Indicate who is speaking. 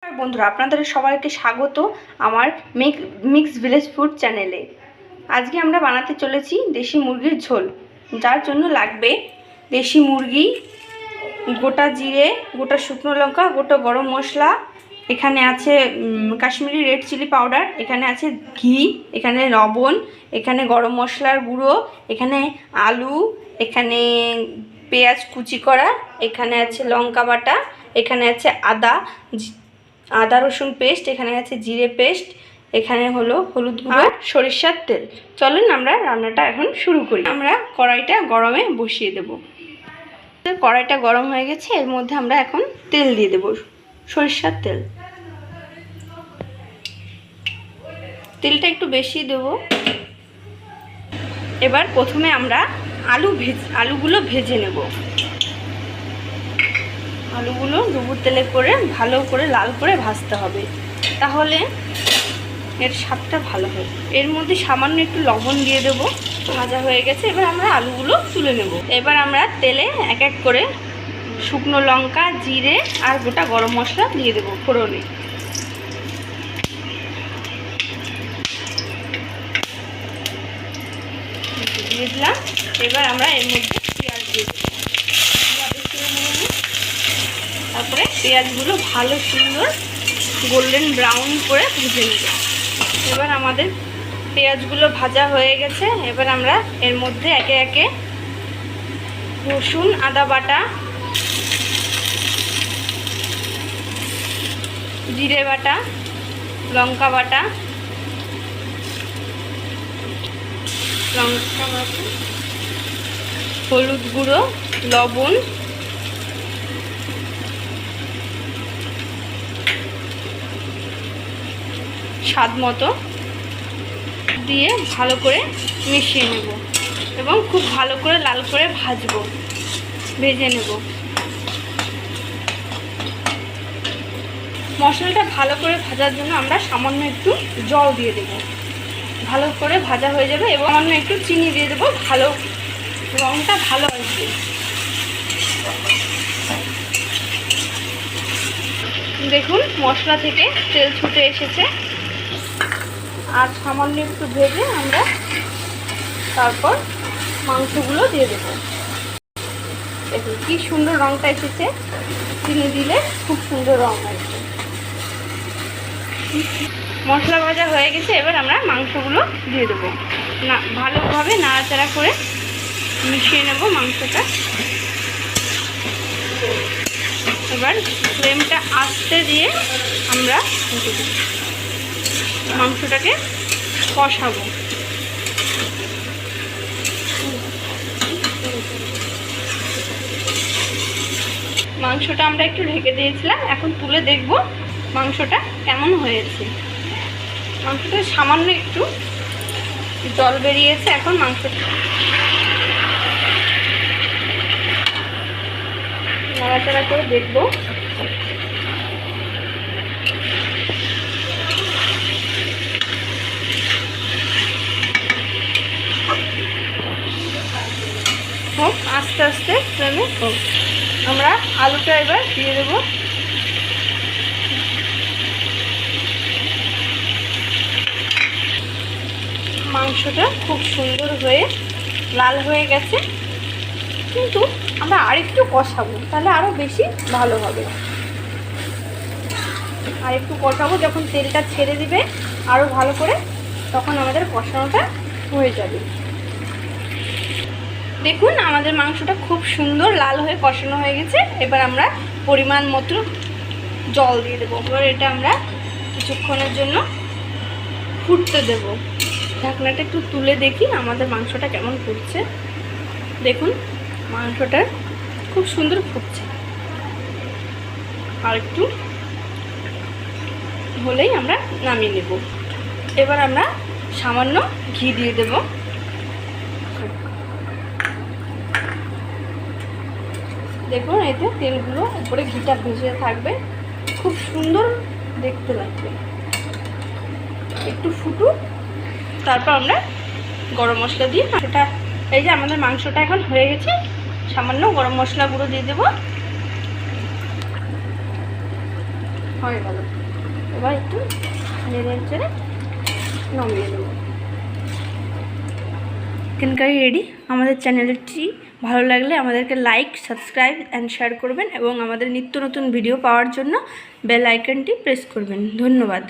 Speaker 1: বন্ধুরা আপনাদের সবাইকে স্বাগত আমার মিক্স ভিলেজ ফুড চ্যানেলে। আজকে আমরা বানাতে চলেছি দেশি মুরগির ঝোল। যার জন্য লাগবে দেশি মুরগি, গোটা জিরে, গোটা শুকনো লঙ্কা, গোটা গরম মশলা, এখানে আছে কাশ্মীরি রেড চিলি পাউডার, এখানে আছে ঘি, এখানে লবণ, এখানে গরম মশলার গুঁড়ো, এখানে আলু, এখানে পেঁয়াজ কুচি করা, এখানে আছে লঙ্কা বাটা, এখানে আছে আদা রসুন পেস্ট, এখানে আছে জিরে পেস্ট, এখানে হলো হলুদ গুঁড়ো আর সরিষার তেল। চলুন আমরা রান্নাটা এখন শুরু করি। আমরা কড়াইটা গরমে বসিয়ে দেব। কড়াইটা গরম হয়ে গেছে, এর মধ্যে আমরা এখন তেল দিয়ে দেব, সরিষার তেল। তেলটা একটু বেশি দেব। এবার প্রথমে আমরা আলুগুলো ভেজে নেব। আলুগুলো ডুবুর তেলে করে ভালো করে লাল করে ভাজতে হবে, তাহলে এর স্বাদটা ভালো হবে। এর মধ্যে সামান্য একটু লবণ দিয়ে দেবো। ভাজা হয়ে গেছে, এবার আমরা আলুগুলো তুলে নেব। এবার আমরা তেলে এক এক করে শুকনো লঙ্কা, জিরে আর গোটা গরম মশলা দিয়ে দেবো ফোড়নে। দিয়ে দিলাম। এবার আমরা এর মধ্যে পেঁয়াজ দিয়ে দেবো। তারপরে পেঁয়াজগুলো ভালো সুন্দর গোল্ডেন ব্রাউন করে ভেজে নেব। এবার আমাদের পেঁয়াজগুলো ভাজা হয়ে গেছে। এবার আমরা এর মধ্যে একে একে রসুন, আদা বাটা, জিরে বাটা, লঙ্কা বাটা, হলুদ গুঁড়ো, লবণ, স্বাদ মতো দিয়ে ভালো করে মিশিয়ে নেব এবং খুব ভালো করে লাল করে ভেজে নেব। মশলাটা ভালো করে ভাজার জন্য আমরা সামান্য একটু জল দিয়ে দেব। ভালো করে ভাজা হয়ে যাবে এবং সামান্য একটু চিনি দিয়ে দেবো, ভালো রঙটা ভালো আসবে। দেখুন মশলা থেকে তেল ছুটে এসেছে। আর সামান্য একটু ভেজে আমরা তারপর মাংসগুলো দিয়ে দেবো। দেখুন কি সুন্দর রঙটা এসেছে, চিনি দিলে খুব সুন্দর রঙ আসবে। মশলা ভাজা হয়ে গেছে, এবার আমরা মাংসগুলো দিয়ে দেবো। ভালোভাবে নাড়াচাড়া করে মিশিয়ে নেব মাংসটা। এবার ফ্লেমটা আস্তে দিয়ে আমরা মাংসটাকে কষাবো। মাংসটা আমরা একটু ঢেকে দিয়েছিলাম, এখন তুলে দেখব মাংসটা কেমন হয়েছে। মাংসটা সামান্য একটু জল বেরিয়েছে। এখন মাংসটা নাড়াচাড়া করে দেখবো। হোক আস্তে আস্তে ফ্লেমে হোক। আমরা আলুটা এবার দিয়ে দেব। মাংসটা খুব সুন্দর হয়ে লাল হয়ে গেছে, কিন্তু আমরা আরেকটু কষাবো, তাহলে আরও বেশি ভালো হবে। আরেকটু কষাবো, যখন তেলটা ছেড়ে দিবে আরও ভালো করে, তখন আমাদের কষানোটা হয়ে যাবে। দেখুন আমাদের মাংসটা খুব সুন্দর লাল হয়ে কষানো হয়ে গেছে। এবার আমরা পরিমাণ মতো জল দিয়ে দেবো। এবার এটা আমরা কিছুক্ষণের জন্য ফুটতে দেব। ঢাকনাটা একটু তুলে দেখি আমাদের মাংসটা কেমন ফুটছে। দেখুন মাংসটা খুব সুন্দর ফুটছে। আর একটু হলেই আমরা নামিয়ে নেব। এবার আমরা সামান্য ঘি দিয়ে দেব। দেখুন এতে তেলগুলো উপরে ঘিটা ভেসে থাকবে, খুব সুন্দর দেখতে লাগবে। একটু ফুটুক, তারপর আমরা গরম মশলা দিয়ে মাংসটা, এই যে আমাদের মাংসটা এখন হয়ে গেছে, সামান্য গরম মশলা গুঁড়ো দিয়ে দেবো। হয়ে গেল। এবার একটু নেড়ে চেড়ে নামিয়ে দেবো। Chicken curry ready. আমাদের চ্যানেলটি ভালো লাগলে আমাদেরকে লাইক, সাবস্ক্রাইব অ্যান্ড শেয়ার করবেন এবং আমাদের নিত্য নতুন ভিডিও পাওয়ার জন্য বেল আইকনটি প্রেস করবেন। ধন্যবাদ।